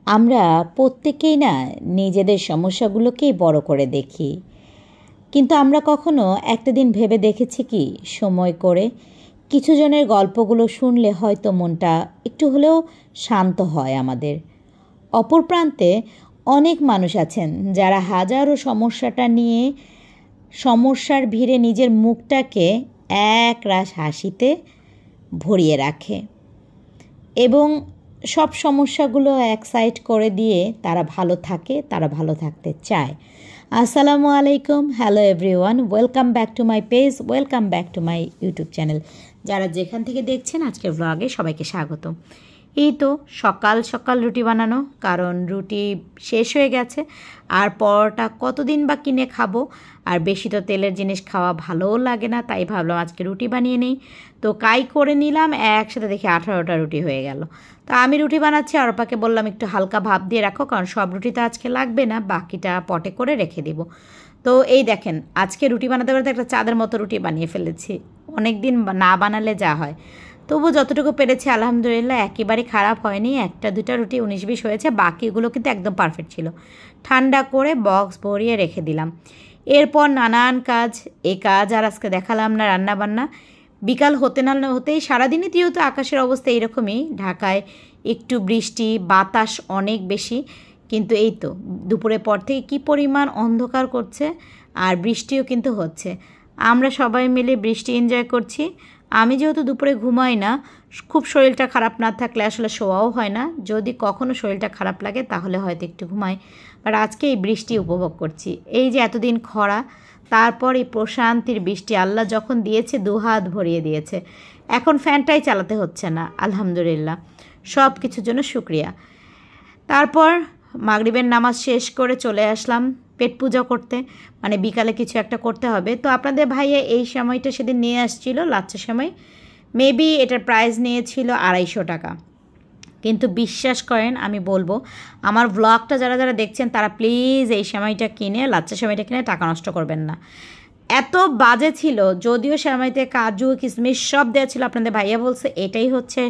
আমরা প্রত্যেকেই না নিজেদের সমস্যাগুলোকেই বড় করে দেখি, কিন্তু আমরা কখনো একটা দিন ভেবে দেখেছি কি সময় করে কিছু জনের গল্পগুলো শুনলে হয়তো মনটা একটু হলেও শান্ত হয় আমাদের। অপর প্রান্তে অনেক মানুষ আছেন যারা হাজারো সমস্যার ভিড়ে নিজের মুখটাকে একরাশ হাসিতে ভরিয়ে রাখে এবং সব সমস্যাগুলো এক সাইড করে দিয়ে তারা ভালো থাকে, তারা ভালো থাকতে চায়। আসসালামু আলাইকুম, hello everyone, welcome back to my page, welcome back to my YouTube channel. যারা যেখান থেকে দেখছেন আজকের ব্লগে সবাইকে স্বাগত। এই তো সকাল সকাল রুটি বানানো, কারণ রুটি শেষ হয়ে গেছে আর পরোটা কতদিন বা কিনে খাবো, আর বেশি তো তেলের জিনিস খাওয়া ভালোও লাগে না, তাই ভাবলাম আজকে রুটি বানিয়ে নেই। তো কাই করে নিলাম, একসাথে দেখি 18টা রুটি হয়ে গেল। তো আমি রুটি বানাচ্ছি আর অপাকে বললাম একটু হালকা ভাপ দিয়ে রাখো, কারণ সব রুটি তো আজকে লাগবে না, বাকিটা পটে করে রেখে দিব। তো এই দেখেন আজকে রুটি বানাতে বানাতে একটা চাঁদের মতো রুটি বানিয়ে ফেলেছি। অনেক দিন না বানালে যা হয়, তবু যতটুকু পেরেছি আলহামদুলিল্লাহ, একেবারে খারাপ হয়নি। একটা দুটা রুটি 19-20 হয়েছে, বাকিগুলো কিন্তু একদম পারফেক্ট ছিল। ঠান্ডা করে বক্স ভরিয়ে রেখে দিলাম। এরপর নানান কাজ, এই কাজ আর আজকে দেখালাম না, রান্না বান্না। বিকাল হতে না হতেই সারাদিনই যেহেতু আকাশের অবস্থা এইরকমই, ঢাকায় একটু বৃষ্টি, বাতাস অনেক বেশি, কিন্তু এই তো দুপুরের পর থেকে কী পরিমাণ অন্ধকার করছে, আর বৃষ্টিও কিন্তু হচ্ছে। আমরা সবাই মিলে বৃষ্টি এনজয় করছি। আমি যেহেতু দুপুরে ঘুমাই না, খুব শরীরটা খারাপ না থাকলে আসলে শোয়াও হয় না, যদি কখনও শরীরটা খারাপ লাগে তাহলে হয়তো একটু ঘুমাই, বাট আজকে এই বৃষ্টি উপভোগ করছি। এই যে এতদিন খরা, তারপর এই প্রশান্তির বৃষ্টি আল্লাহ যখন দিয়েছে, দুহাত ভরিয়ে দিয়েছে। এখন ফ্যানটাই চালাতে হচ্ছে না, আলহামদুলিল্লাহ, সব কিছুর জন্য শুক্রিয়া। তারপর মাগরিবের নামাজ শেষ করে চলে আসলাম পেট পূজা করতে, মানে বিকালে কিছু একটা করতে হবে। তো আপনাদের ভাইয়া এই সময়টা সেদিন নিয়ে আসছিল, লাচ্ছা সময়, মেবি এটার প্রাইস নিয়েছিল 250 টাকা। কিন্তু বিশ্বাস করেন, আমি বলবো আমার ব্লগটা যারা যারা দেখছেন তারা প্লিজ এই সময়টা কিনে, লাচ্ছা সময়টা কিনে টাকা নষ্ট করবেন না। এত বাজে ছিল, যদিও সময়তে কাজু কিশমিশ সব দেওয়া ছিল, আপনাদের ভাইয়া বলছে এটাই হচ্ছে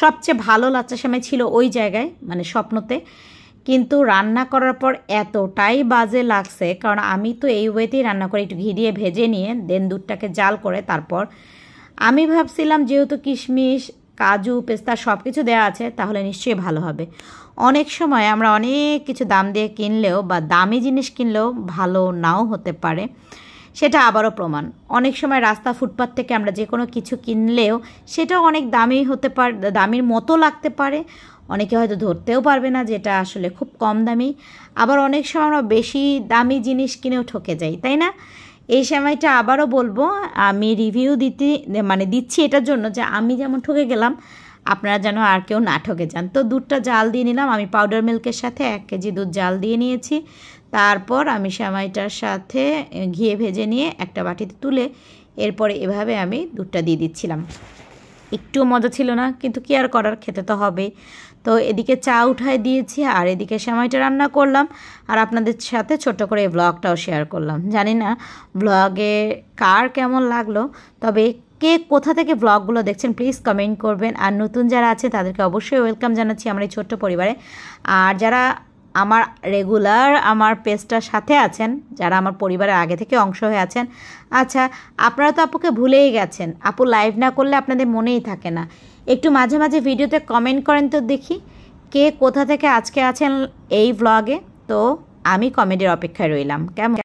সবচেয়ে ভালো লাচ্ছা সময় ছিল ওই জায়গায়, মানে স্বপ্নতে। কিন্তু রান্না করার পর এতটাই বাজে লাগছে, কারণ আমি তো এই ওয়েতেই রান্না করে একটু ঘি দিয়ে ভেজে নিয়ে দেন দুধটাকে জাল করে, তারপর আমি ভাবছিলাম যেহেতু কিশমিশ, কাজু, পেস্তা সব কিছু দেওয়া আছে তাহলে নিশ্চয়ই ভালো হবে। অনেক সময় আমরা অনেক কিছু দাম দিয়ে কিনলেও বা দামি জিনিস কিনলেও ভালো নাও হতে পারে, সেটা আবারও প্রমাণ। অনেক সময় রাস্তা ফুটপাত থেকে আমরা যে কোনো কিছু কিনলেও সেটা অনেক দামি হতে পারে, দামির মতো লাগতে পারে, অনেকে হয়তো ধরতেও পারবে না যেটা আসলে খুব কম দামি। আবার অনেক সময় আমরা বেশি দামি জিনিস কিনেও ঠকে যাই, তাই না? এই সময়টা আবারও বলবো, আমি রিভিউ দিচ্ছি এটার জন্য যে আমি যেমন ঠকে গেলাম আপনারা যেন আর কেউ না ঠকে যান। তো দুধটা জাল দিয়ে নিলাম, আমি পাউডার মিল্কের সাথে 1 কেজি দুধ জাল দিয়ে নিয়েছি। তারপর আমি সেমাইটার সাথে ঘিয়ে ভেজে নিয়ে একটা বাটিতে তুলে এরপরে এভাবে আমি দুধটা দিয়ে দিচ্ছিলাম। একটু মজা ছিল না, কিন্তু কি আর করার, খেতে তো হবে। তো এদিকে চা উঠায় দিয়েছি আর এদিকে সেমাইটা রান্না করলাম, আর আপনাদের সাথে ছোট্ট করে এই ব্লগটাও শেয়ার করলাম। জানি না ব্লগে কার কেমন লাগলো, তবে কে কোথা থেকে ব্লগগুলো দেখছেন প্লিজ কমেন্ট করবেন। আর নতুন যারা আছে তাদেরকে অবশ্যই ওয়েলকাম জানাচ্ছি আমার এই ছোট্ট পরিবারে। আর যারা আমার রেগুলার আমার পেজটার সাথে আছেন, যারা আমার পরিবারের আগে থেকে অংশ হয়ে আছেন, আচ্ছা আপনারা তো আপুকে ভুলেই গেছেন, আপু লাইভ না করলে আপনাদের মনেই থাকে না। একটু মাঝে মাঝে ভিডিওতে কমেন্ট করেন তো দেখি কে কোথা থেকে আজকে আছেন এই ব্লগে। তো আমি কমেডির অপেক্ষায় রইলাম, কেমন?